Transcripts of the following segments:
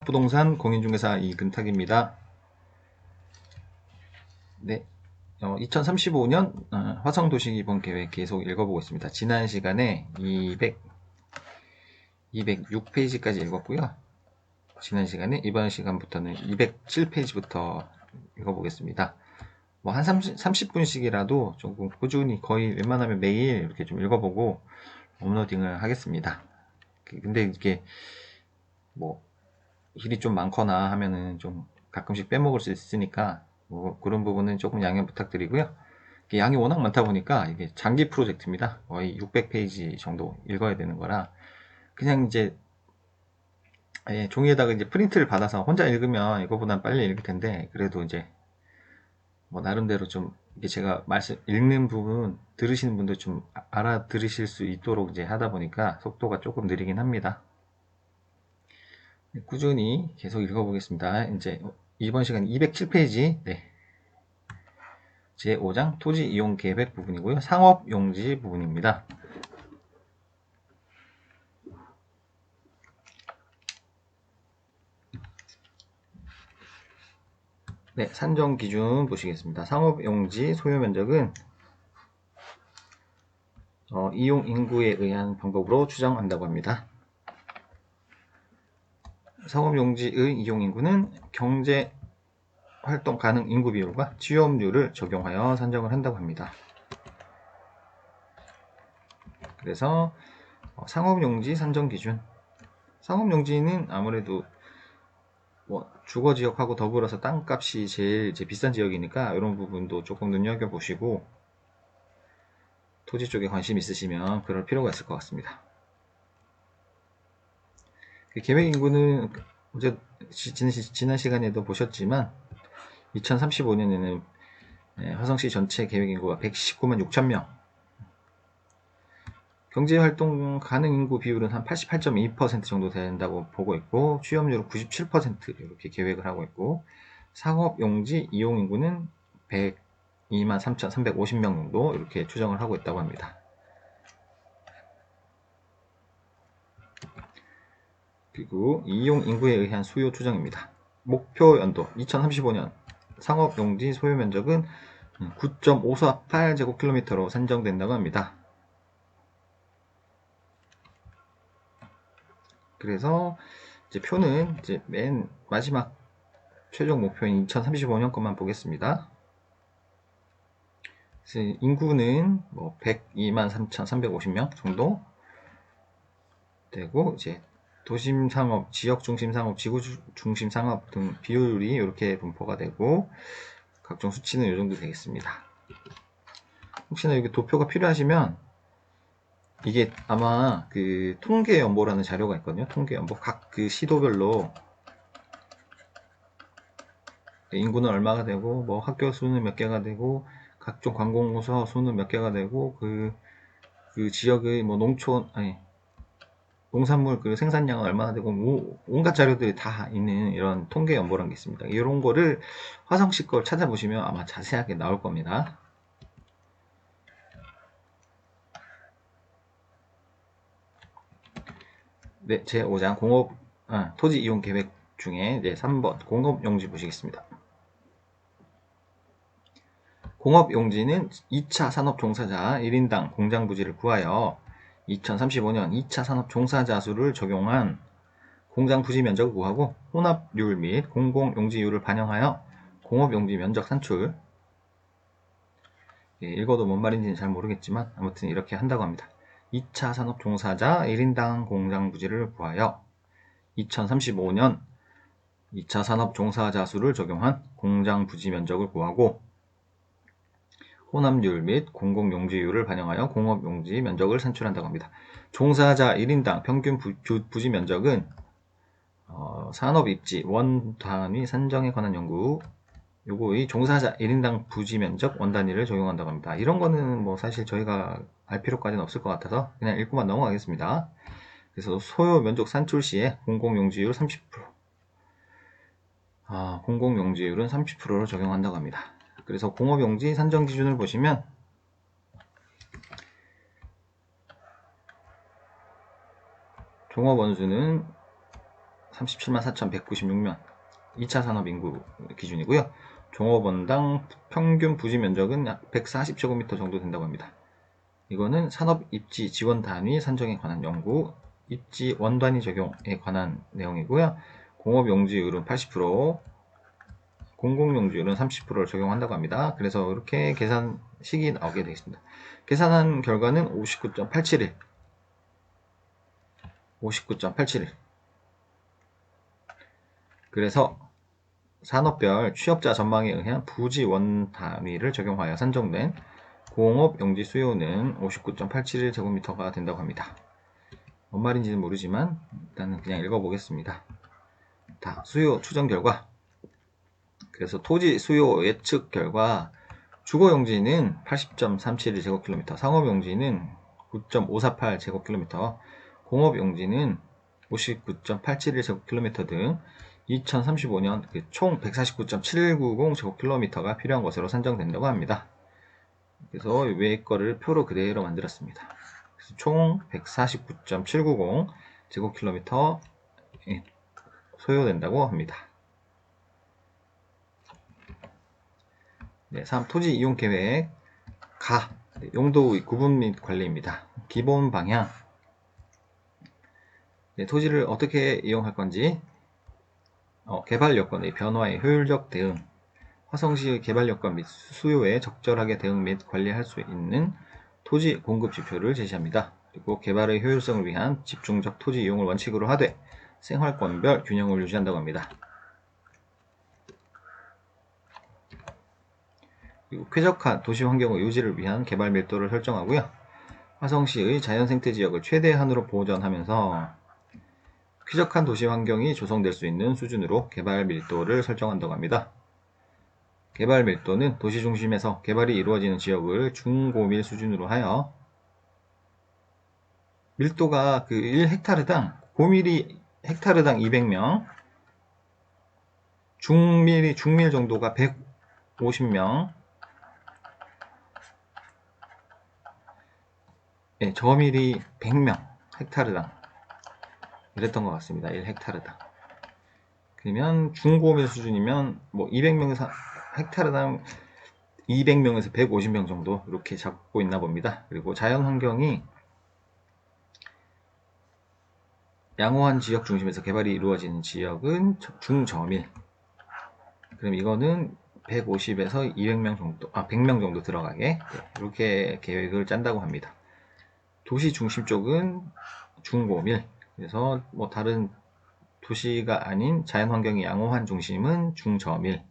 부동산 공인중개사 이근탁입니다. 네, 2035년 화성도시기본 계획 계속 읽어보고 있습니다. 지난 시간에 206페이지까지 읽었고요. 지난 시간에 이번 시간부터는 207페이지부터 읽어보겠습니다. 뭐 한 30분씩이라도 조금 꾸준히 거의 웬만하면 매일 이렇게 좀 읽어보고 업로딩을 하겠습니다. 근데 이게 뭐 일이 좀 많거나 하면은 좀 가끔씩 빼먹을 수 있으니까 뭐 그런 부분은 조금 양해 부탁드리고요. 양이 워낙 많다 보니까 이게 장기 프로젝트입니다. 거의 600페이지 정도 읽어야 되는 거라 그냥 이제 종이에다가 이제 프린트를 받아서 혼자 읽으면 이거보단 빨리 읽을 텐데, 그래도 이제 뭐 나름대로 좀 이게 제가 읽는 부분 들으시는 분들 좀 알아들으실 수 있도록 이제 하다 보니까 속도가 조금 느리긴 합니다. 꾸준히 계속 읽어보겠습니다. 이제 이번 시간 207페이지 제5장 토지 이용 계획 부분이고요. 상업 용지 부분입니다. 네, 산정 기준 보시겠습니다. 상업 용지 소요 면적은 이용 인구에 의한 방법으로 추정한다고 합니다. 상업 용지의 이용 인구는 경제 활동 가능 인구 비율과 취업률을 적용하여 산정을 한다고 합니다. 그래서 상업용지 산정 기준, 상업용지는 아무래도 뭐 주거지역하고 더불어서 땅값이 제일 이제 비싼 지역이니까 이런 부분도 조금 눈여겨보시고 토지 쪽에 관심 있으시면 그럴 필요가 있을 것 같습니다. 계획인구는 어제 지난 시간에도 보셨지만 2035년에는 화성시 전체 계획인구가 119만 6천 명, 경제활동 가능 인구 비율은 한 88.2% 정도 된다고 보고 있고, 취업률은 97% 이렇게 계획을 하고 있고, 상업용지 이용인구는 102만 3,350명 정도 이렇게 추정을 하고 있다고 합니다. 그리고 이용인구에 의한 수요 추정입니다. 목표 연도 2035년 상업용지 소요 면적은 9.548제곱킬로미터로 산정된다고 합니다. 그래서 이제 표는 이제 맨 마지막 최종 목표인 2035년 것만 보겠습니다. 인구는 뭐 102만 3,350명 정도 되고, 이제 도심 상업, 지역 중심 상업, 지구 중심 상업 등 비율이 이렇게 분포가 되고, 각종 수치는 이 정도 되겠습니다. 혹시나 여기 도표가 필요하시면 이게 아마 그 통계 연보라는 자료가 있거든요. 통계 연보 각 그 시도별로 인구는 얼마가 되고, 뭐 학교 수는 몇 개가 되고, 각종 관공서 수는 몇 개가 되고, 그 지역의 뭐 농산물 그 생산량은 얼마나 되고, 온갖 자료들이 다 있는 이런 통계 연보라는 게 있습니다. 이런 거를 화성시 걸 찾아보시면 아마 자세하게 나올 겁니다. 네, 제5장 토지 이용 계획 중에 이제 3번 공업용지 보시겠습니다. 공업용지는 2차 산업종사자 1인당 공장 부지를 구하여 2035년 2차 산업 종사자 수를 적용한 공장 부지 면적을 구하고 혼합률 및 공공용지율을 반영하여 공업용지 면적 산출. 읽어도 뭔 말인지는 잘 모르겠지만 아무튼 이렇게 한다고 합니다. 2차 산업 종사자 1인당 공장 부지를 구하여 2035년 2차 산업 종사자 수를 적용한 공장 부지 면적을 구하고 혼합률 및 공공용지율을 반영하여 공업용지 면적을 산출한다고 합니다. 종사자 1인당 평균 부지 면적은 산업입지 원단위 산정에 관한 연구, 요거의 종사자 1인당 부지 면적 원단위를 적용한다고 합니다. 이런 거는 뭐 사실 저희가 알 필요까지는 없을 것 같아서 그냥 읽고만 넘어가겠습니다. 그래서 소요 면적 산출 시에 공공용지율 30%, 공공용지율은 30%로 적용한다고 합니다. 그래서 공업용지 산정 기준을 보시면 종업원수는 37만 4,196명 2차 산업인구 기준이고요. 종업원당 평균 부지 면적은 약 140제곱미터 정도 된다고 합니다. 이거는 산업 입지 지원 단위 산정에 관한 연구, 입지 원단위 적용에 관한 내용이고요. 공업 용지율은 80%, 공공 용지율은 30%를 적용한다고 합니다. 그래서 이렇게 계산식이 나오게 되겠습니다. 계산한 결과는 59.871. 그래서 산업별 취업자 전망에 의한 부지 원 단위를 적용하여 산정된 공업 용지 수요는 59.871제곱미터가 된다고 합니다. 뭔 말인지는 모르지만 일단은 그냥 읽어보겠습니다. 다 수요 추정 결과. 그래서 토지 수요 예측 결과 주거 용지는 80.371제곱킬로미터, 상업 용지는 9.548제곱킬로미터, 공업 용지는 59.871제곱킬로미터 등 2035년 총 149.710제곱킬로미터가 필요한 것으로 산정된다고 합니다. 그래서 외 거를 표로 그대로 만들었습니다. 그래서 총 149.790제곱킬로미터 소요된다고 합니다. 네, 3. 토지 이용 계획 가 용도 구분 및 관리입니다. 기본 방향. 네, 토지를 어떻게 이용할 건지, 개발 여건의 변화에 효율적 대응, 화성시의 개발 여건 및 수요에 적절하게 대응 및 관리할 수 있는 토지 공급 지표를 제시합니다. 그리고 개발의 효율성을 위한 집중적 토지 이용을 원칙으로 하되 생활권별 균형을 유지한다고 합니다. 그리고 쾌적한 도시 환경의 유지를 위한 개발 밀도를 설정하고요. 화성시의 자연생태지역을 최대한으로 보존하면서 쾌적한 도시 환경이 조성될 수 있는 수준으로 개발 밀도를 설정한다고 합니다. 개발 밀도는 도시 중심에서 개발이 이루어지는 지역을 중고밀 수준으로 하여 밀도가 1헥타르당 고밀이 헥타르당 200명, 중밀 정도가 150명, 네, 저밀이 100명 헥타르당 이랬던 것 같습니다. 1헥타르당. 그러면 중고밀 수준이면 뭐 200명에서 헥타르당 200명에서 150명 정도 이렇게 잡고 있나 봅니다. 그리고 자연환경이 양호한 지역 중심에서 개발이 이루어지는 지역은 중저밀. 그럼 이거는 150에서 200명 정도, 100명 정도 들어가게 이렇게 계획을 짠다고 합니다. 도시 중심 쪽은 중고밀. 그래서 뭐 다른 도시가 아닌 자연환경이 양호한 중심은 중저밀.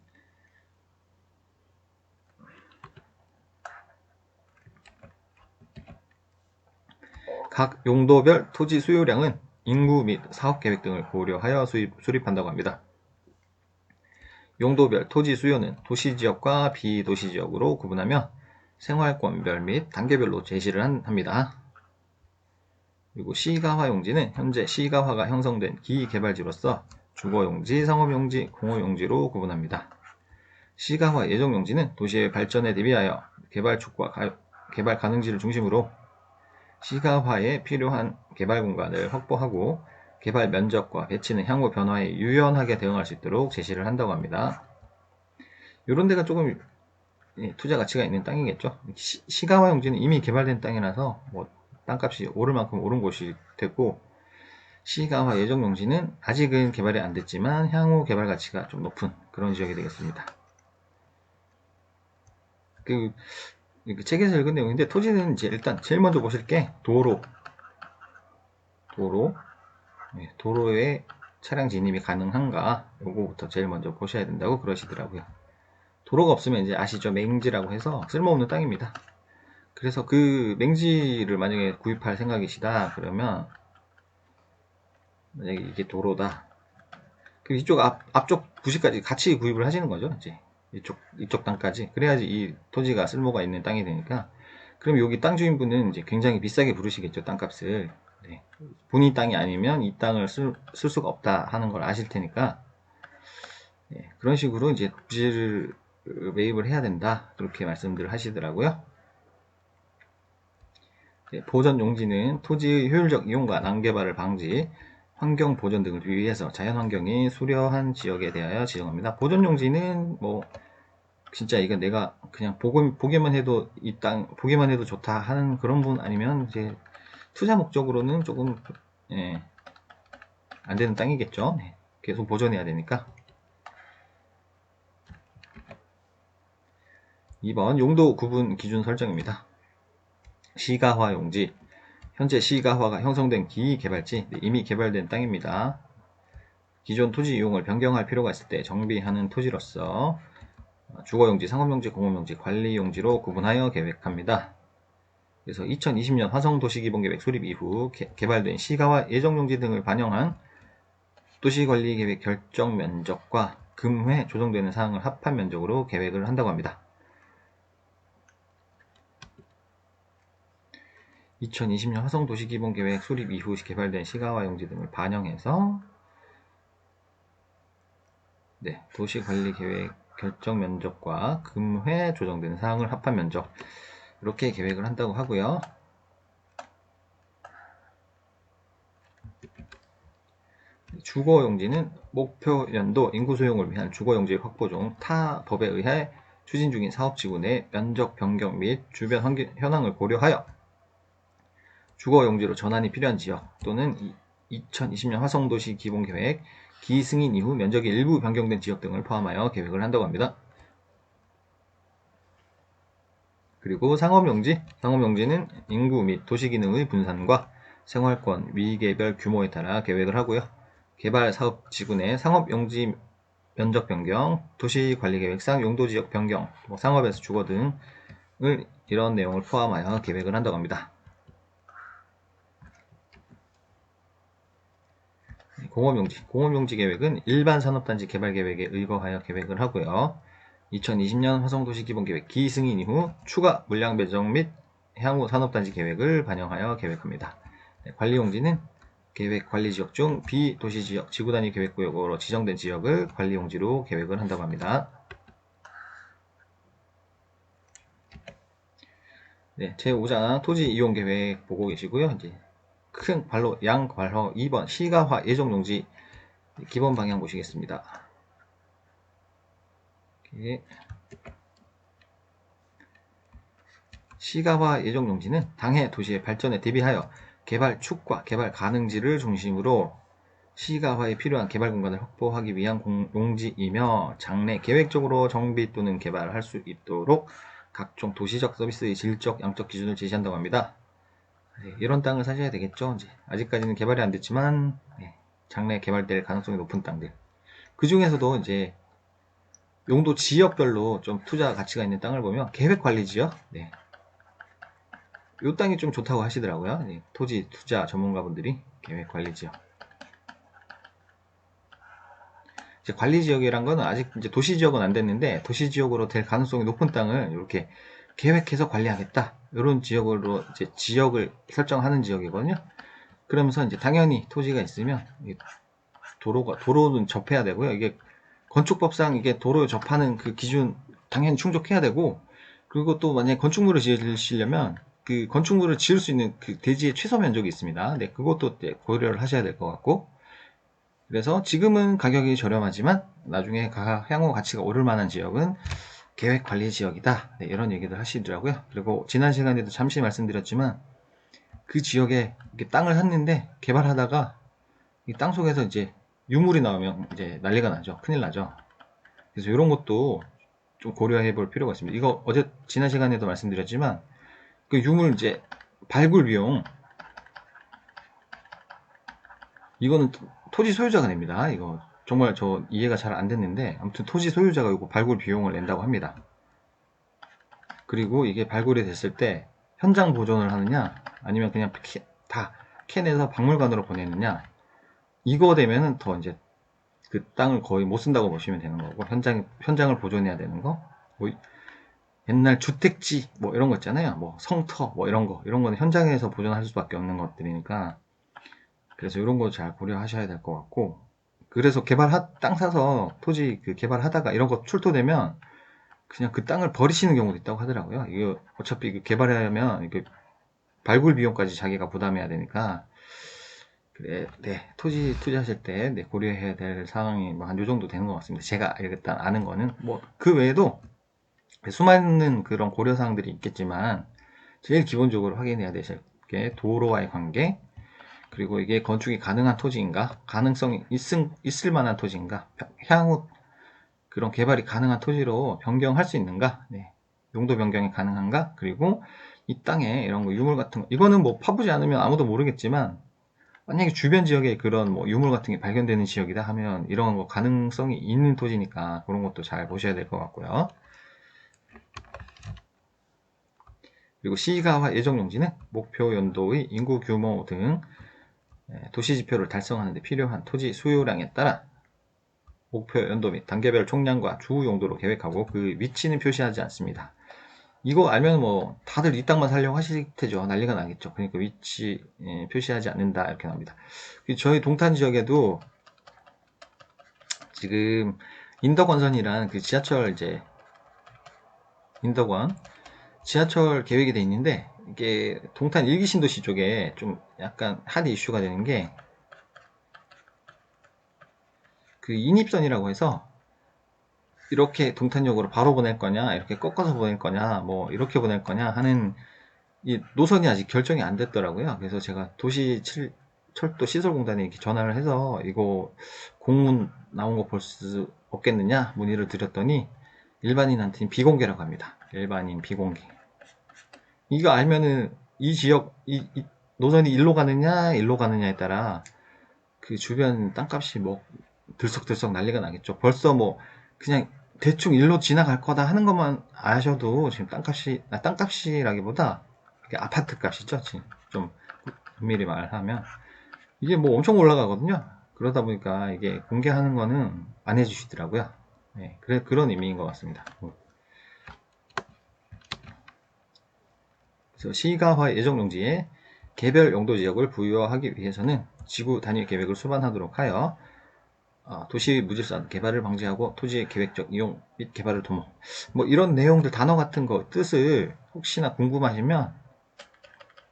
각 용도별 토지 수요량은 인구 및 사업계획 등을 고려하여 수립한다고 합니다. 용도별 토지 수요는 도시지역과 비도시지역으로 구분하며 생활권별 및 단계별로 제시를 합니다. 그리고 시가화 용지는 현재 시가화가 형성된 기개발지로서 주거용지, 상업용지, 공업용지로 구분합니다. 시가화 예정용지는 도시의 발전에 대비하여 개발축과 개발 가능지를 중심으로 시가화에 필요한 개발 공간을 확보하고 개발 면적과 배치는 향후 변화에 유연하게 대응할 수 있도록 제시를 한다고 합니다. 이런 데가 조금 투자 가치가 있는 땅이겠죠. 시가화 용지는 이미 개발된 땅이라서 뭐 땅값이 오를 만큼 오른 곳이 됐고, 시가화 예정 용지는 아직은 개발이 안 됐지만 향후 개발 가치가 좀 높은 그런 지역이 되겠습니다. 그 책에서 읽은 내용인데, 토지는 이제 일단 제일 먼저 보실 게 도로에 차량 진입이 가능한가, 요거부터 제일 먼저 보셔야 된다고 그러시더라고요. 도로가 없으면 이제 아시죠? 맹지라고 해서 쓸모없는 땅입니다. 그래서 그 맹지를 만약에 구입할 생각이시다 그러면, 만약에 이게 도로다, 그 이쪽 앞쪽 부지까지 같이 구입을 하시는 거죠. 이제 이쪽 땅까지. 그래야지 이 토지가 쓸모가 있는 땅이 되니까. 그럼 여기 땅 주인분은 이제 굉장히 비싸게 부르시겠죠, 땅값을. 네. 본인 땅이 아니면 이 땅을 쓸 수가 없다 하는 걸 아실 테니까, 네. 그런 식으로 이제 부지를 매입을 해야 된다, 그렇게 말씀들을 하시더라고요. 네. 보전 용지는 토지의 효율적 이용과 난개발을 방지, 환경 보존 등을 위해서 자연환경이 수려한 지역에 대하여 지정합니다. 보존용지는 뭐 진짜 이건 내가 그냥 보기만 해도 이 땅 보기만 해도 좋다 하는 그런 분 아니면 이제 투자 목적으로는 조금 예, 안 되는 땅이겠죠. 네, 계속 보존해야 되니까. 2번 용도 구분 기준 설정입니다. 시가화 용지. 현재 시가화가 형성된 기개발지, 이미 개발된 땅입니다. 기존 토지 이용을 변경할 필요가 있을 때 정비하는 토지로서 주거용지, 상업용지, 공업용지, 관리용지로 구분하여 계획합니다. 그래서 2020년 화성도시기본계획 수립 이후 개발된 시가화 예정용지 등을 반영한 도시관리계획 결정 면적과 금회 조정되는 사항을 합한 면적으로 계획을 한다고 합니다. 2020년 화성도시기본계획 수립 이후 개발된 시가화 용지 등을 반영해서 도시관리계획 결정 면적과 금회 조정되는 사항을 합한 면적 이렇게 계획을 한다고 하고요. 주거용지는 목표 연도 인구 소용을 위한 주거용지 확보 중 타 법에 의해 추진 중인 사업지구 내 면적 변경 및 주변 현황을 고려하여 주거용지로 전환이 필요한 지역 또는 2020년 화성도시 기본계획 기승인 이후 면적이 일부 변경된 지역 등을 포함하여 계획을 한다고 합니다. 그리고 상업용지, 상업용지는 인구 및 도시기능의 분산과 생활권, 위계별 규모에 따라 계획을 하고요. 개발 사업지구 내 상업용지 면적 변경, 도시관리계획상 용도지역 변경, 상업에서 주거 등을 이런 내용을 포함하여 계획을 한다고 합니다. 공업용지, 공업용지 계획은 일반 산업단지 개발계획에 의거하여 계획을 하고요. 2020년 화성도시기본계획 기승인 이후 추가 물량 배정 및 향후 산업단지 계획을 반영하여 계획합니다. 관리용지는 계획 관리지역 중 비도시지역 지구단위 계획구역으로 지정된 지역을 관리용지로 계획을 한다고 합니다. 네, 제5장 토지 이용 계획 보고 계시고요. 이제 큰 발로 양괄호 2번 시가화 예정용지 기본 방향 보시겠습니다. 시가화 예정용지는 당해 도시의 발전에 대비하여 개발 축과 개발 가능지를 중심으로 시가화에 필요한 개발 공간을 확보하기 위한 용지이며 장래 계획적으로 정비 또는 개발할 수 있도록 각종 도시적 서비스의 질적, 양적 기준을 제시한다고 합니다. 네, 이런 땅을 사셔야 되겠죠. 이제 아직까지는 개발이 안 됐지만 장래 개발될 가능성이 높은 땅들. 그 중에서도 이제 용도 지역별로 좀 투자 가치가 있는 땅을 보면 계획관리지역, 이 땅이 좀 좋다고 하시더라고요. 토지 투자 전문가분들이 계획관리지역. 이제 관리지역이란 거는 아직 이제 도시지역은 안 됐는데 도시지역으로 될 가능성이 높은 땅을 이렇게 계획해서 관리하겠다. 이런 지역으로 이제 지역을 설정하는 지역이거든요. 그러면서 이제 당연히 토지가 있으면 도로는 접해야 되고요. 이게 건축법상 이게 도로에 접하는 그 기준 당연히 충족해야 되고, 그리고 또 만약에 건축물을 지으시려면 그 건축물을 지을 수 있는 그 대지의 최소 면적이 있습니다. 네, 그것도 고려를 하셔야 될 것 같고, 그래서 지금은 가격이 저렴하지만 나중에 향후 가치가 오를 만한 지역은 계획관리 지역이다. 네, 이런 얘기들 하시더라고요. 그리고 지난 시간에도 잠시 말씀드렸지만 그 지역에 땅을 샀는데 개발하다가 이 땅 속에서 이제 유물이 나오면 이제 난리가 나죠. 큰일 나죠. 그래서 이런 것도 좀 고려해 볼 필요가 있습니다. 이거 지난 시간에도 말씀드렸지만 그 유물 이제 발굴 비용, 이거는 토지 소유자가 냅니다. 이거 정말 저 이해가 잘 안 됐는데 아무튼 토지 소유자가 이거 발굴 비용을 낸다고 합니다. 그리고 이게 발굴이 됐을 때 현장 보존을 하느냐 아니면 그냥 다 캐내서 박물관으로 보내느냐, 이거 되면은 더 이제 그 땅을 거의 못 쓴다고 보시면 되는 거고, 현장을 보존해야 되는 거, 뭐 옛날 주택지 뭐 이런 거 있잖아요. 뭐 성터 뭐 이런 거는 현장에서 보존할 수밖에 없는 것들이니까, 그래서 이런 거 잘 고려하셔야 될 것 같고, 그래서 땅 사서 토지 그 개발하다가 이런 거 출토되면 그냥 그 땅을 버리시는 경우도 있다고 하더라고요. 이거 어차피 개발하려면 발굴 비용까지 자기가 부담해야 되니까 그래, 네, 토지 투자하실 때 네, 고려해야 될 사항이 뭐 한 요 정도 되는 것 같습니다. 제가 일단 아는 거는 뭐 그 외에도 수많은 그런 고려 사항들이 있겠지만 제일 기본적으로 확인해야 되실 게 도로와의 관계, 그리고 이게 건축이 가능한 토지인가, 가능성이 있을 만한 토지인가, 향후 그런 개발이 가능한 토지로 변경할 수 있는가, 네, 용도 변경이 가능한가, 그리고 이 땅에 이런 거 유물 같은 거, 이거는 뭐 파보지 않으면 아무도 모르겠지만 만약에 주변 지역에 그런 뭐 유물 같은 게 발견되는 지역이다 하면 이런 거 가능성이 있는 토지니까 그런 것도 잘 보셔야 될 것 같고요. 그리고 시가와 예정용지는 목표 연도의 인구 규모 등 도시 지표를 달성하는 데 필요한 토지 수요량에 따라 목표 연도 및 단계별 총량과 주 용도로 계획하고 그 위치는 표시하지 않습니다. 이거 알면 뭐 다들 이 땅만 살려고 하실 테죠. 난리가 나겠죠. 그러니까 위치 표시하지 않는다 이렇게 나옵니다. 저희 동탄 지역에도 지금 인덕원선이란 그 지하철 이제 인덕원 지하철 계획이 돼 있는데 이게 동탄 일기 신도시 쪽에 좀 약간 핫 이슈가 되는 게 그 인입선이라고 해서 이렇게 동탄역으로 바로 보낼 거냐 이렇게 꺾어서 보낼 거냐 뭐 이렇게 보낼 거냐 하는 이 노선이 아직 결정이 안 됐더라고요. 그래서 제가 철도 시설공단에 이렇게 전화를 해서 이거 공문 나온 거 볼 수 없겠느냐 문의를 드렸더니 일반인한테는 비공개라고 합니다. 일반인 비공개. 이거 알면은 이 지역 이 노선이 일로 가느냐 일로 가느냐에 따라 그 주변 땅값이 뭐 들썩들썩 난리가 나겠죠. 벌써 뭐 그냥 대충 일로 지나갈 거다 하는 것만 아셔도 지금 땅값이라기보다 아파트 값이죠. 좀 엄밀히 말하면 이게 뭐 엄청 올라가거든요. 그러다 보니까 이게 공개하는 거는 안 해주시더라고요. 네, 그런 의미인 것 같습니다. 그래서 시가화 예정용지에 개별 용도 지역을 부여하기 위해서는 지구 단위 계획을 수반하도록 하여 도시 무질서 개발을 방지하고 토지의 계획적 이용 및 개발을 도모. 뭐 이런 내용들 단어 같은 거 뜻을 혹시나 궁금하시면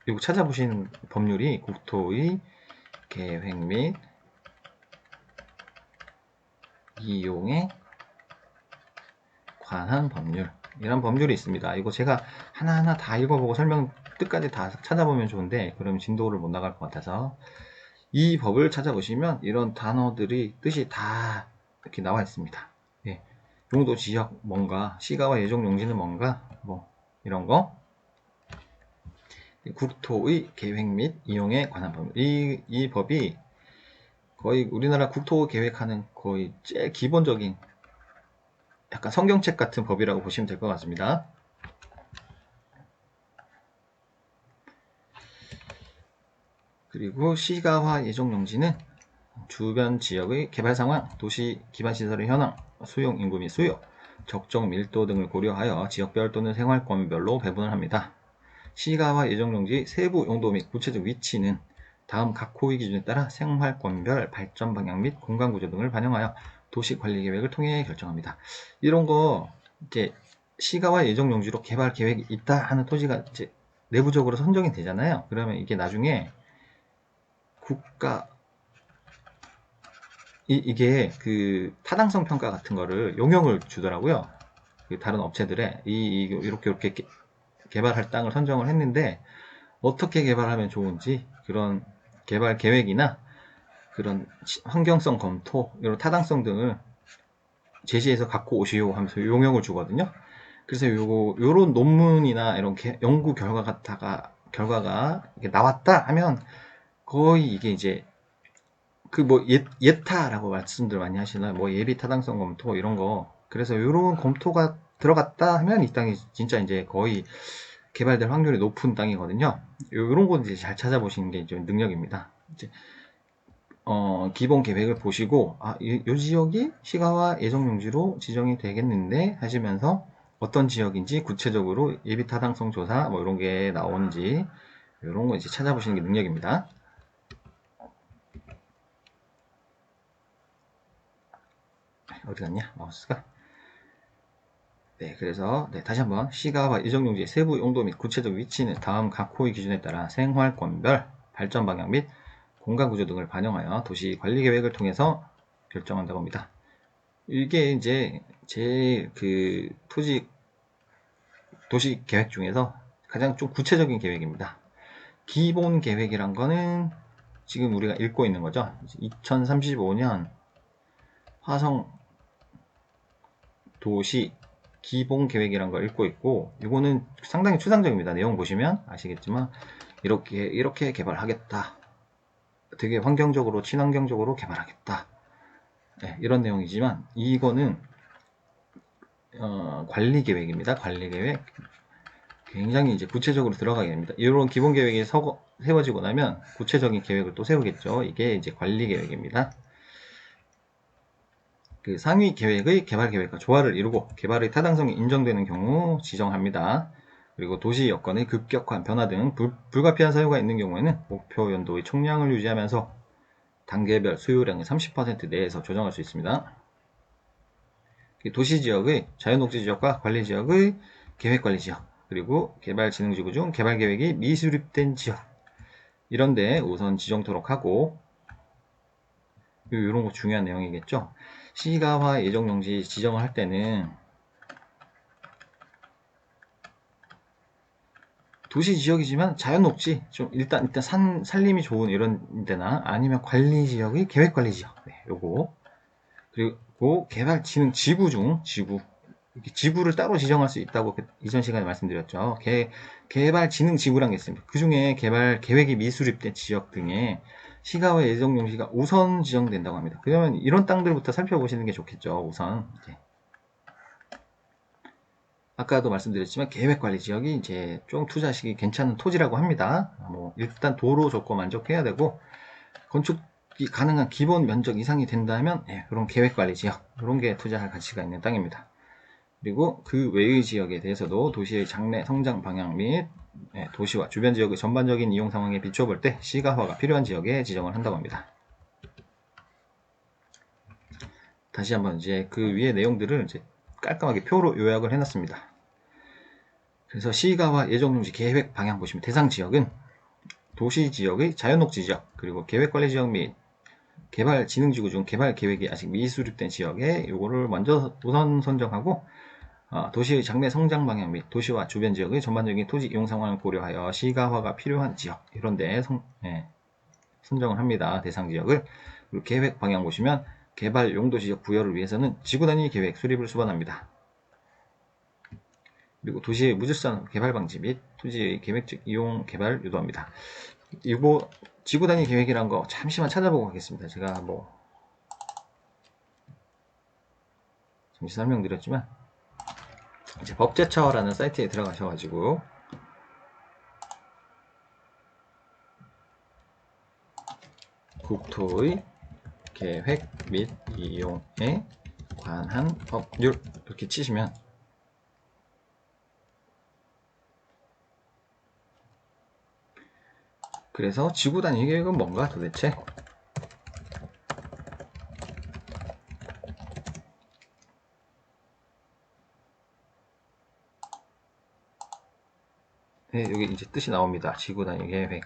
이거 찾아보시는 법률이 국토의 계획 및 이용에 관한 법률 이런 법률이 있습니다. 이거 제가 하나하나 다 읽어보고 설명 뜻까지 다 찾아보면 좋은데 그러면 진도를 못 나갈 것 같아서 이 법을 찾아보시면 이런 단어들이 뜻이 다 이렇게 나와 있습니다. 예. 용도 지역 뭔가 시가와 예정 용지는 뭔가 뭐 이런 거 국토의 계획 및 이용에 관한 법. 이 법이 거의 우리나라 국토 계획하는 거의 제일 기본적인 약간 성경책 같은 법이라고 보시면 될 것 같습니다. 그리고 시가화 예정용지는 주변 지역의 개발 상황, 도시 기반 시설의 현황, 수용 인구 및 수요, 적정 밀도 등을 고려하여 지역별 또는 생활권별로 배분을 합니다. 시가화 예정용지 세부 용도 및 구체적 위치는 다음 각 호의 기준에 따라 생활권별 발전 방향 및 공간 구조 등을 반영하여 도시 관리 계획을 통해 결정합니다. 이런 거 이제 시가화 예정용지로 개발 계획이 있다 하는 토지가 이제 내부적으로 선정이 되잖아요. 그러면 이게 나중에 국가 이게 그 타당성 평가 같은 거를 용역을 주더라고요. 그 다른 업체들에 이렇게 개발할 땅을 선정을 했는데 어떻게 개발하면 좋은지 그런 개발 계획이나 그런 환경성 검토, 이런 타당성 등을 제시해서 갖고 오시오 하면서 용역을 주거든요. 그래서 요런 논문이나 이런 연구 결과가 나왔다 하면 거의 이게 이제 그 뭐 예타라고 말씀들 많이 하시나요? 뭐 예비 타당성 검토 이런 거. 그래서 이런 검토가 들어갔다 하면 이 땅이 진짜 이제 거의 개발될 확률이 높은 땅이거든요. 이런 거 이제 잘 찾아보시는 게 좀 능력입니다. 이제 기본 계획을 보시고 이 지역이 시가와 예정용지로 지정이 되겠는데 하시면서 어떤 지역인지 구체적으로 예비 타당성 조사 뭐 이런 게 나오는지 이런 거 이제 찾아보시는 게 능력입니다. 어디 갔냐 마우스가. 네, 그래서 다시 한번 시가와 예정용지의 세부 용도 및 구체적 위치는 다음 각 호의 기준에 따라 생활권별 발전 방향 및 공간 구조 등을 반영하여 도시 관리 계획을 통해서 결정한다고 합니다. 이게 이제 제일 그 도시 계획 중에서 가장 좀 구체적인 계획입니다. 기본 계획이란 거는 지금 우리가 읽고 있는 거죠. 2035년 화성 도시 기본 계획이란 걸 읽고 있고, 이거는 상당히 추상적입니다. 내용 보시면 아시겠지만 이렇게 개발하겠다. 되게 환경적으로 친환경적으로 개발하겠다. 네, 이런 내용이지만 이거는 관리 계획입니다. 관리 계획. 굉장히 이제 구체적으로 들어가게 됩니다. 이런 기본 계획이 세워지고 나면 구체적인 계획을 또 세우겠죠. 이게 이제 관리 계획입니다. 그 상위 계획의 개발 계획과 조화를 이루고 개발의 타당성이 인정되는 경우 지정합니다. 그리고 도시 여건의 급격한 변화 등 불가피한 사유가 있는 경우에는 목표 연도의 총량을 유지하면서 단계별 수요량의 30% 내에서 조정할 수 있습니다. 도시지역의 자연녹지지역과 관리지역의 계획관리지역, 그리고 개발진흥지구 중 개발계획이 미수립된 지역, 이런데 우선 지정토록 하고, 이런 거 중요한 내용이겠죠. 시가화 예정용지 지정을 할 때는 도시지역이지만 자연녹지, 좀 일단 산림이 좋은 이런 데나 아니면 관리지역의 계획관리지역, 네, 요거. 그리고 개발진흥 지구 중 지구를 따로 지정할 수 있다고 이전 시간에 말씀드렸죠. 개발진흥 지구란 게 있습니다. 그 중에 개발 계획이 미수립된 지역 등에 시가와 예정 용지가 우선 지정된다고 합니다. 그러면 이런 땅들부터 살펴보시는 게 좋겠죠. 우선 아까도 말씀드렸지만 계획관리 지역이 이제 좀 투자하시기 괜찮은 토지라고 합니다. 일단 도로 조건 만족해야 되고 건축이 가능한 기본 면적 이상이 된다면 그런 계획관리 지역, 이런 게 투자할 가치가 있는 땅입니다. 그리고 그 외의 지역에 대해서도 도시의 장래 성장 방향 및 도시와 주변 지역의 전반적인 이용 상황에 비춰볼 때 시가화가 필요한 지역에 지정을 한다고 합니다. 다시 한번 이제 그 위의 내용들을 이제 깔끔하게 표로 요약을 해놨습니다. 그래서 시가화 예정용지 계획 방향 보시면 대상 지역은 도시 지역의 자연녹지 지역, 그리고 계획관리 지역 및 개발진흥지구 중 개발 계획이 아직 미수립된 지역에 요거를 먼저 우선 선정하고, 도시의 장래 성장 방향 및 도시와 주변 지역의 전반적인 토지 이용 상황을 고려하여 시가화가 필요한 지역, 이런데 선정을 합니다. 대상 지역을. 그리고 계획 방향 보시면 개발 용도 지역 부여를 위해서는 지구 단위 계획 수립을 수반합니다. 그리고 도시의 무질서 개발 방지 및 토지의 계획적 이용 개발 유도합니다. 이거 지구 단위 계획이란 거 잠시만 찾아보고 가겠습니다. 제가 잠시 설명드렸지만 이제 법제처라는 사이트에 들어가셔가지고 국토의 계획 및 이용에 관한 법률 이렇게 치시면 그래서 지구 단위 계획은 뭔가 도대체? 네, 여기 이제 뜻이 나옵니다. 지구 단위 계획.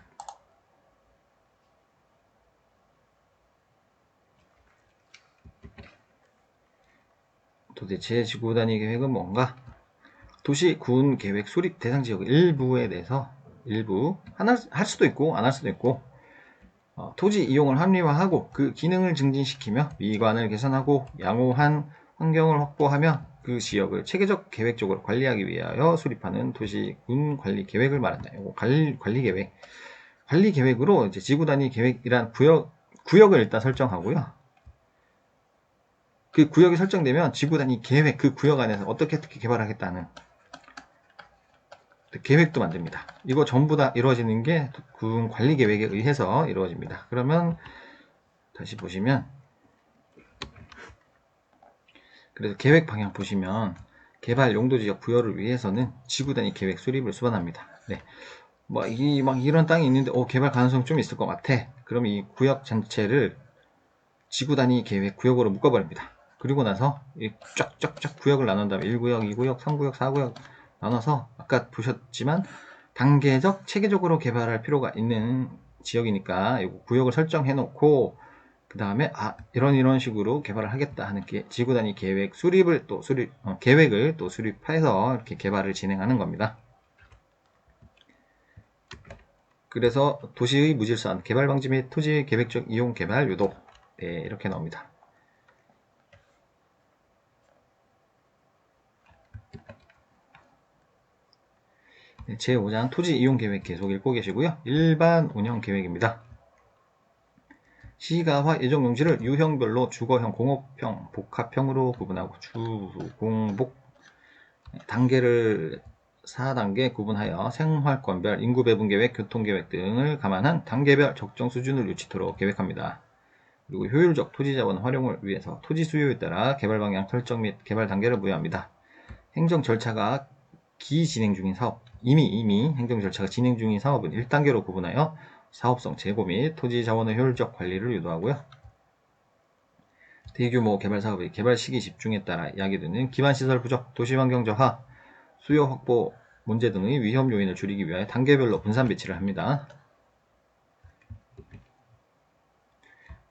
도대체 지구 단위 계획은 뭔가? 도시 군 계획 수립 대상 지역 일부에 대해서 할 수도 있고 안 할 수도 있고, 토지 이용을 합리화하고 그 기능을 증진시키며 미관을 개선하고 양호한 환경을 확보하며 그 지역을 체계적 계획적으로 관리하기 위하여 수립하는 도시군 관리 계획을 말한다. 이거 관리 계획. 관리 계획으로 이제 지구 단위 계획이란 구역을 일단 설정하고요. 그 구역이 설정되면 지구 단위 계획, 그 구역 안에서 어떻게 개발하겠다는 계획도 만듭니다. 이거 전부 다 이루어지는 게 군 관리 계획에 의해서 이루어집니다. 그러면 다시 보시면, 그래서 계획 방향 보시면 개발 용도 지역 부여를 위해서는 지구 단위 계획 수립을 수반합니다. 네. 이런 땅이 있는데 개발 가능성 좀 있을 것 같아. 그럼 이 구역 전체를 지구 단위 계획 구역으로 묶어버립니다. 그리고 나서 쫙쫙쫙 구역을 나눈 다음에 1구역, 2구역, 3구역, 4구역 나눠서 아까 보셨지만 단계적 체계적으로 개발할 필요가 있는 지역이니까 이 구역을 설정해 놓고 그 다음에 이런 식으로 개발을 하겠다 하는 지구 단위 계획 수립을 또 계획을 또 수립해서 이렇게 개발을 진행하는 겁니다. 그래서 도시의 무질서한 개발 방지 및 토지 계획적 이용 개발 유도, 네, 이렇게 나옵니다. 네, 제5장 토지 이용 계획 계속 읽고 계시고요. 일반 운영 계획입니다. 시가화 예정 용지를 유형별로 주거형, 공업형, 복합형으로 구분하고 주공복 단계를 4단계 구분하여 생활권별, 인구배분계획, 교통계획 등을 감안한 단계별 적정 수준을 유치토록 계획합니다. 그리고 효율적 토지자원 활용을 위해서 토지 수요에 따라 개발 방향 설정 및 개발 단계를 부여합니다. 행정 절차가 기진행 중인 사업, 이미 행정 절차가 진행 중인 사업은 1단계로 구분하여 사업성 제고 및 토지 자원의 효율적 관리를 유도하고요. 대규모 개발 사업의 개발 시기 집중에 따라 야기되는 기반시설 부족, 도시환경 저하, 수요 확보 문제 등의 위험 요인을 줄이기 위하여 단계별로 분산 배치를 합니다.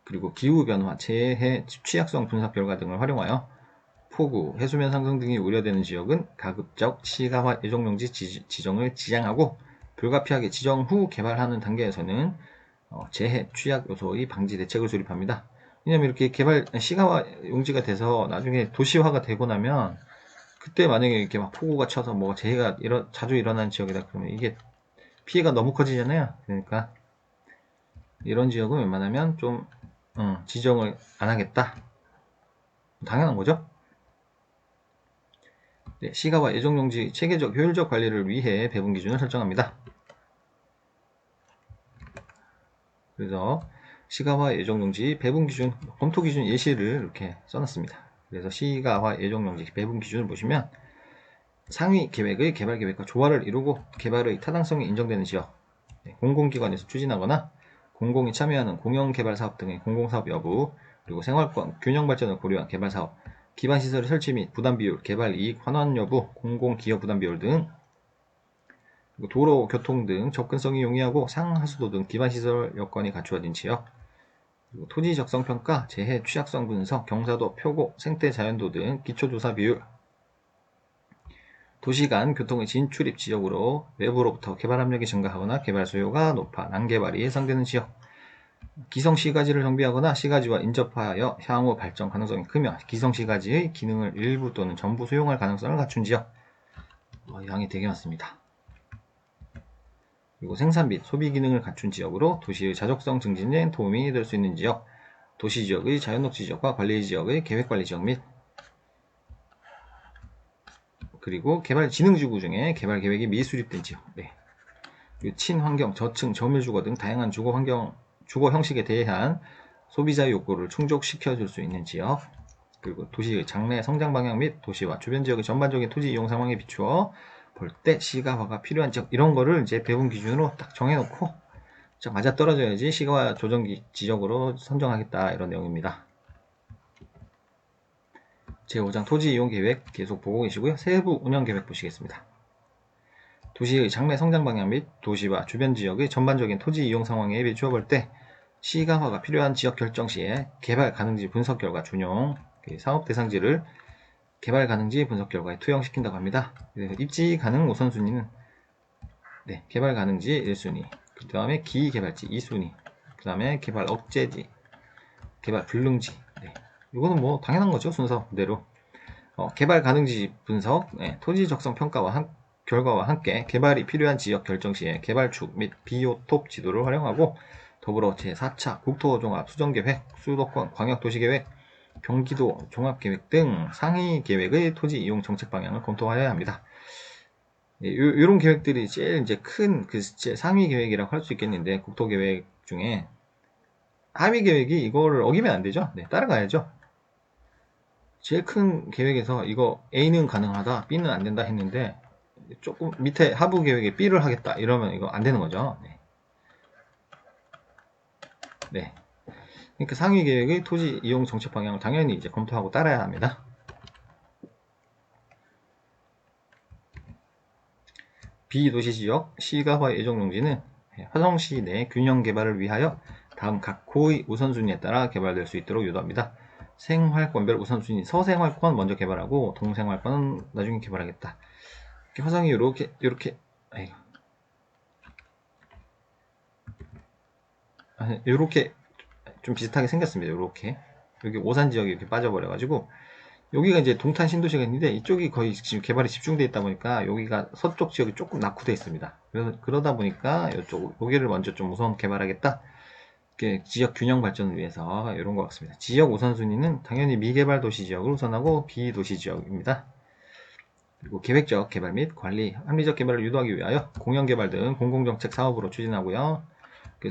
그리고 기후변화, 재해, 취약성 분석 결과 등을 활용하여 폭우, 해수면 상승 등이 우려되는 지역은 가급적 시가화 예정용지 지정을 지양하고 불가피하게 지정 후 개발하는 단계에서는 재해, 취약 요소의 방지 대책을 수립합니다. 왜냐면 이렇게 시가화 용지가 돼서 나중에 도시화가 되고 나면 그때 만약에 이렇게 막 폭우가 쳐서 뭐 재해가 자주 일어나는 지역이다 그러면 이게 피해가 너무 커지잖아요. 그러니까 이런 지역은 웬만하면 좀 지정을 안 하겠다. 당연한 거죠. 네, 시가와 예정용지 체계적 효율적 관리를 위해 배분 기준을 설정합니다. 그래서 시가화 예정용지 배분 기준, 검토 기준 예시를 이렇게 써놨습니다. 그래서 시가화 예정용지 배분 기준을 보시면 상위 계획의 개발 계획과 조화를 이루고 개발의 타당성이 인정되는 지역, 공공기관에서 추진하거나 공공이 참여하는 공영개발 사업 등의 공공사업 여부, 그리고 생활권, 균형 발전을 고려한 개발 사업, 기반시설 설치 및 부담 비율, 개발 이익 환원 여부, 공공기업 부담 비율 등, 그리고 도로, 교통 등 접근성이 용이하고 상하수도 등 기반시설 여건이 갖추어진 지역, 그리고 토지 적성 평가, 재해 취약성 분석, 경사도, 표고, 생태 자연도 등 기초조사 비율, 도시 간 교통의 진출입 지역으로 외부로부터 개발 압력이 증가하거나 개발 수요가 높아 난개발이 예상되는 지역, 기성시가지를 정비하거나 시가지와 인접하여 향후 발전 가능성이 크며 기성시가지의 기능을 일부 또는 전부 수용할 가능성을 갖춘 지역. 양이 되게 많습니다. 그리고 생산 및 소비 기능을 갖춘 지역으로 도시의 자족성 증진에 도움이 될 수 있는 지역, 도시지역의 자연녹지 지역과 관리지역의 계획관리 지역 및 그리고 개발진흥지구 중에 개발계획이 미수립된 지역, 네. 친환경, 저층, 저밀주거 등 다양한 주거 형식에 대한 소비자의 욕구를 충족시켜줄 수 있는 지역, 그리고 도시의 장래 성장 방향 및 도시와 주변 지역의 전반적인 토지 이용 상황에 비추어 볼 때 시가화가 필요한 지역, 이런 거를 이제 배분 기준으로 딱 정해놓고 맞아 떨어져야지 시가화 조정 지역으로 선정하겠다, 이런 내용입니다. 제5장 토지 이용 계획 계속 보고 계시고요. 세부 운영 계획 보시겠습니다. 도시의 장래 성장 방향 및 도시와 주변 지역의 전반적인 토지 이용 상황에 비추어 볼 때 시가화가 필요한 지역 결정 시에 개발 가능지 분석 결과 준용, 사업 대상지를 개발 가능지 분석 결과에 투영시킨다고 합니다. 그래서 입지 가능 우선순위는 개발 가능지 1순위, 그 다음에 기개발지 2순위, 그 다음에 개발 억제지, 개발 불능지. 이거는 뭐 당연한 거죠, 순서 그대로. 개발 가능지 분석, 토지 적성 평가와 결과와 함께 개발이 필요한 지역 결정 시에 개발축 및 비오톱 지도를 활용하고 더불어 제4차 국토종합 수정계획, 수도권 광역도시계획, 경기도 종합계획 등 상위 계획의 토지 이용 정책 방향을 검토하여야 합니다. 이런 계획들이 제일 이제 큰 상위 계획이라고 할 수 있겠는데, 국토계획 중에 하위 계획이 이거를 어기면 안 되죠. 따라가야죠. 제일 큰 계획에서 이거 A는 가능하다, B는 안 된다 했는데 조금 밑에 하부 계획에 B를 하겠다 이러면 이거 안 되는 거죠. 그러니까 상위 계획의 토지 이용 정책 방향을 당연히 이제 검토하고 따라야 합니다. 비도시 지역 시가화 예정 용지는 화성시 내 균형 개발을 위하여 다음 각 호의 우선순위에 따라 개발될 수 있도록 유도합니다. 생활권별 우선순위, 서생활권 먼저 개발하고 동생활권은 나중에 개발하겠다. 화성이 이렇게 이렇게 좀 비슷하게 생겼습니다. 이렇게 여기 오산 지역이 이렇게 빠져버려가지고 여기가 이제 동탄 신도시가 있는데 이쪽이 거의 지금 개발이 집중되어 있다 보니까 여기가 서쪽 지역이 조금 낙후되어 있습니다. 그러다 보니까 여기를 먼저 좀 우선 개발하겠다. 지역 균형 발전을 위해서 이런 것 같습니다. 지역 우선순위는 당연히 미개발 도시 지역을 우선하고 비도시 지역입니다. 그리고 계획적 개발 및 관리, 합리적 개발을 유도하기 위하여 공영개발 등 공공정책 사업으로 추진하고요.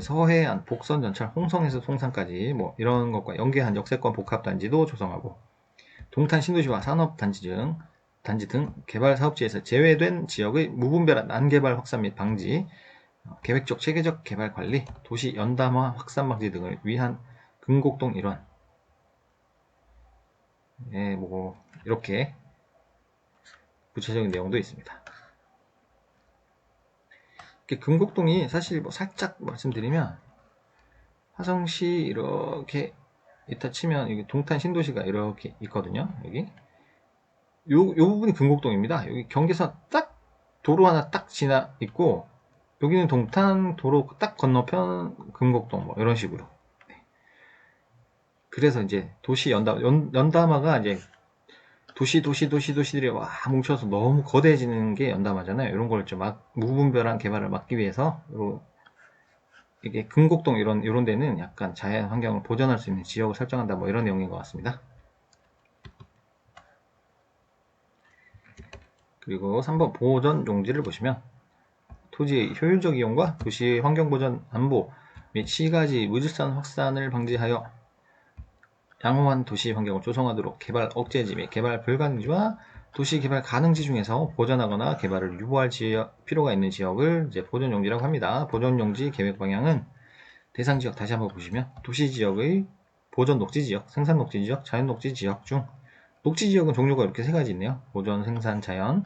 서해안, 복선, 전철, 홍성에서 송산까지 뭐 이런 것과 연계한 역세권 복합단지도 조성하고 동탄 신도시와 산업단지 등 개발 사업지에서 제외된 지역의 무분별한 난개발 확산 및 방지, 계획적 체계적 개발 관리, 도시 연담화 확산 방지 등을 위한 금곡동 일원. 뭐 이렇게 구체적인 내용도 있습니다. 금곡동이 사실 뭐 살짝 말씀드리면 화성시 이렇게 이따 치면 여기 동탄 신도시가 이렇게 있거든요. 여기 요 부분이 금곡동입니다. 여기 경계선 딱 도로 하나 딱 지나 있고 여기는 동탄 도로 딱 건너편 금곡동 뭐 이런 식으로. 그래서 이제 도시 연담화가 이제 도시들이 와 뭉쳐서 너무 거대해지는 게 연담화잖아요. 이런 걸 좀 무분별한 개발을 막기 위해서 이게 금곡동 이런 데는 약간 자연 환경을 보존할 수 있는 지역을 설정한다 뭐 이런 내용인 것 같습니다. 그리고 3번 보전 용지를 보시면 토지의 효율적 이용과 도시 환경 보전 안보 및 시가지 무질서 확산을 방지하여 양호한 도시 환경을 조성하도록 개발 억제지 및 개발 불가능지와 도시 개발 가능지 중에서 보전하거나 개발을 유보할 필요가 있는 지역을 이제 보전용지라고 합니다. 보전용지 계획 방향은 대상 지역 다시 한번 보시면 도시 지역의 보전 녹지 지역, 생산 녹지 지역, 자연 녹지 지역 중 녹지 지역은 종류가 이렇게 세 가지 있네요. 보전, 생산, 자연.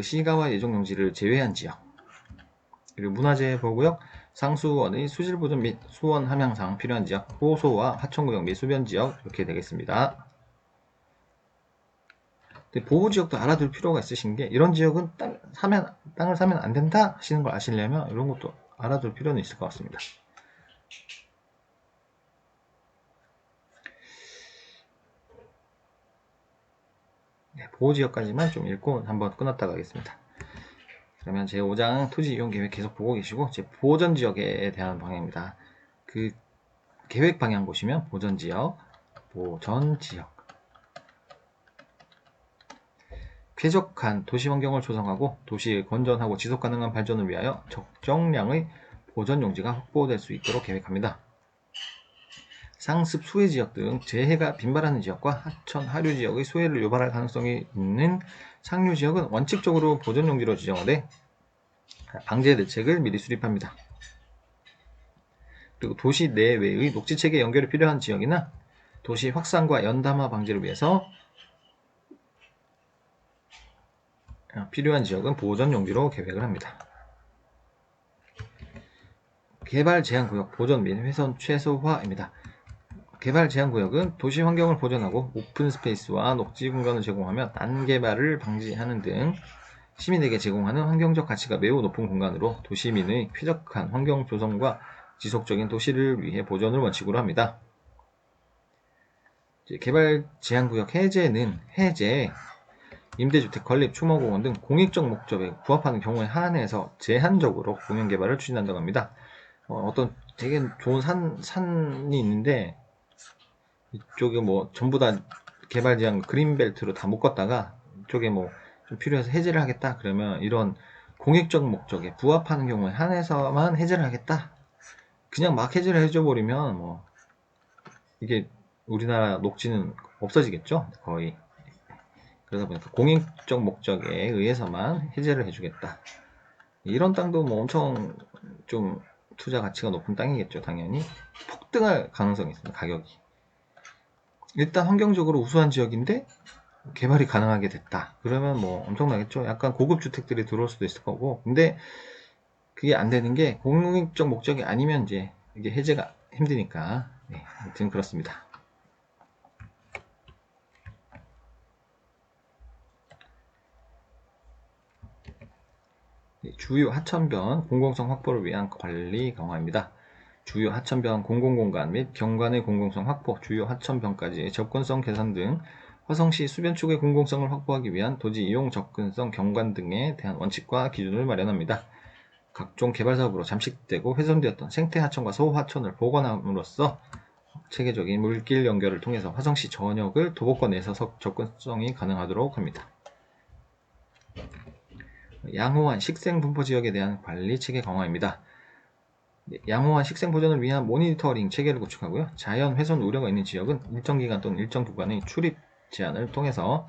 시가와 예정용지를 제외한 지역. 그리고 문화재 보호구역, 상수원의 수질 보존 및 수원 함양상 필요한 지역, 호소와 하천구역 및 수변지역 이렇게 되겠습니다. 보호지역도 알아둘 필요가 있으신 게 이런 지역은 땅을 사면 안 된다 하시는 걸 아시려면 이런 것도 알아둘 필요는 있을 것 같습니다. 보호지역까지만 좀 읽고 한번 끊었다가 하겠습니다. 그러면 제5장 토지 이용 계획 계속 보고 계시고 제 보전 지역에 대한 방향입니다. 그 계획 방향 보시면 보전 지역, 쾌적한 도시 환경을 조성하고 도시의 건전하고 지속 가능한 발전을 위하여 적정량의 보전 용지가 확보될 수 있도록 계획합니다. 상습 수해 지역 등 재해가 빈발하는 지역과 하천, 하류 지역의 수해를 유발할 가능성이 있는 상류 지역은 원칙적으로 보전 용지로 지정하되 방제 대책을 미리 수립합니다. 그리고 도시 내외의 녹지체계 연결이 필요한 지역이나 도시 확산과 연담화 방지를 위해서 필요한 지역은 보전 용지로 계획을 합니다. 개발 제한 구역 보전 및 훼손 최소화입니다. 개발 제한 구역은 도시 환경을 보존하고 오픈 스페이스와 녹지 공간을 제공하며 난개발을 방지하는 등 시민에게 제공하는 환경적 가치가 매우 높은 공간으로 도시민의 쾌적한 환경 조성과 지속적인 도시를 위해 보존을 원칙으로 합니다. 개발 제한 구역 해제는 임대주택, 건립, 추모공원 등 공익적 목적에 부합하는 경우에 한해서 제한적으로 공영개발을 추진한다고 합니다. 어떤 되게 좋은 산이 있는데 이쪽에 뭐 전부 다 개발 제한 그린벨트로 다 묶었다가 이쪽에 뭐 좀 필요해서 해제를 하겠다 그러면 이런 공익적 목적에 부합하는 경우에 한해서만 해제를 하겠다. 그냥 막 해제를 해줘버리면 뭐 이게 우리나라 녹지는 없어지겠죠 거의. 그러다 보니까 공익적 목적에 의해서만 해제를 해주겠다. 이런 땅도 뭐 엄청 좀 투자 가치가 높은 땅이겠죠. 당연히 폭등할 가능성이 있습니다. 가격이. 일단 환경적으로 우수한 지역인데 개발이 가능하게 됐다. 그러면 뭐 엄청나겠죠. 약간 고급 주택들이 들어올 수도 있을 거고. 근데 그게 안 되는 게 공익적 목적이 아니면 이제 이게 해제가 힘드니까. 네, 아무튼 그렇습니다. 네, 주요 하천변 공공성 확보를 위한 관리 강화입니다. 주요 하천변 공공공간 및 경관의 공공성 확보, 주요 하천변까지의 접근성 개선 등 화성시 수변축의 공공성을 확보하기 위한 도지 이용 접근성 경관 등에 대한 원칙과 기준을 마련합니다. 각종 개발사업으로 잠식되고 훼손되었던 생태하천과 소하천을 복원함으로써 체계적인 물길 연결을 통해서 화성시 전역을 도보권에서 접근성이 가능하도록 합니다. 양호한 식생분포지역에 대한 관리 체계 강화입니다. 양호한 식생 보존을 위한 모니터링 체계를 구축하고요. 자연 훼손 우려가 있는 지역은 일정 기간 또는 일정 구간의 출입 제한을 통해서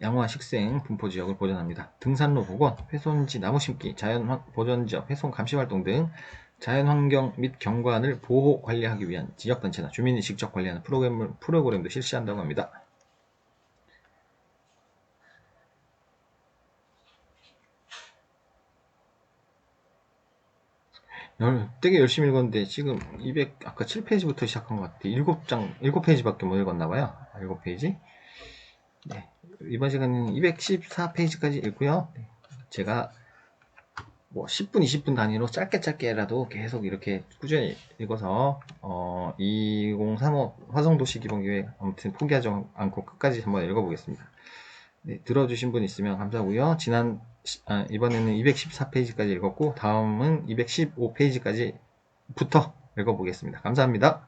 양호한 식생 분포 지역을 보존합니다. 등산로 복원, 훼손지 나무 심기, 자연 보존 지역 훼손 감시 활동 등 자연 환경 및 경관을 보호 관리하기 위한 지역단체나 주민이 직접 관리하는 프로그램도 실시한다고 합니다. 되게 열심히 읽었는데 지금 아까 7페이지부터 시작한 것 같아요. 7페이지밖에 못 읽었나봐요. 7페이지. 네, 이번 시간은 214페이지까지 읽고요. 네, 제가 뭐 10분, 20분 단위로 짧게라도 계속 이렇게 꾸준히 읽어서 2035 화성도시기본계획 아무튼 포기하지 않고 끝까지 한번 읽어보겠습니다. 네, 들어주신 분 있으면 감사하고요. 이번에는 214페이지까지 읽었고 다음은 215페이지까지부터 읽어보겠습니다. 감사합니다.